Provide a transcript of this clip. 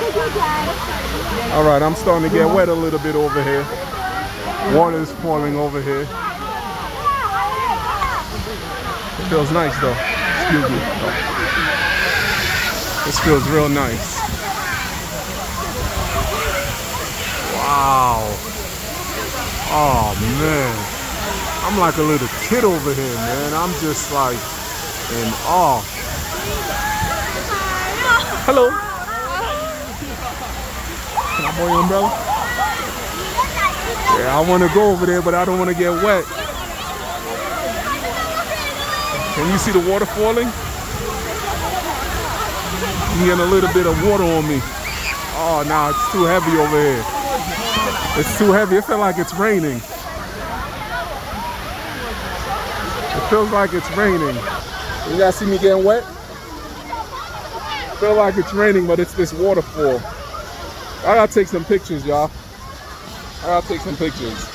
All right, I'm starting to get wet a little bit over here. Water is falling over here. It feels nice though. Excuse me. This feels real nice. Wow. Oh man. I'm like a little kid over here, man. I'm just like in awe. Hello. Can I borrow your umbrella? Yeah, I want to go over there, but I don't want to get wet. Can you see the water falling? I'm getting a little bit of water on me. Oh, no, it's too heavy over here. It's too heavy. It feels like it's raining. It feels like it's raining. You guys see me getting wet? I feel like it's raining, but it's this waterfall. I gotta take some pictures, y'all. I gotta take some pictures.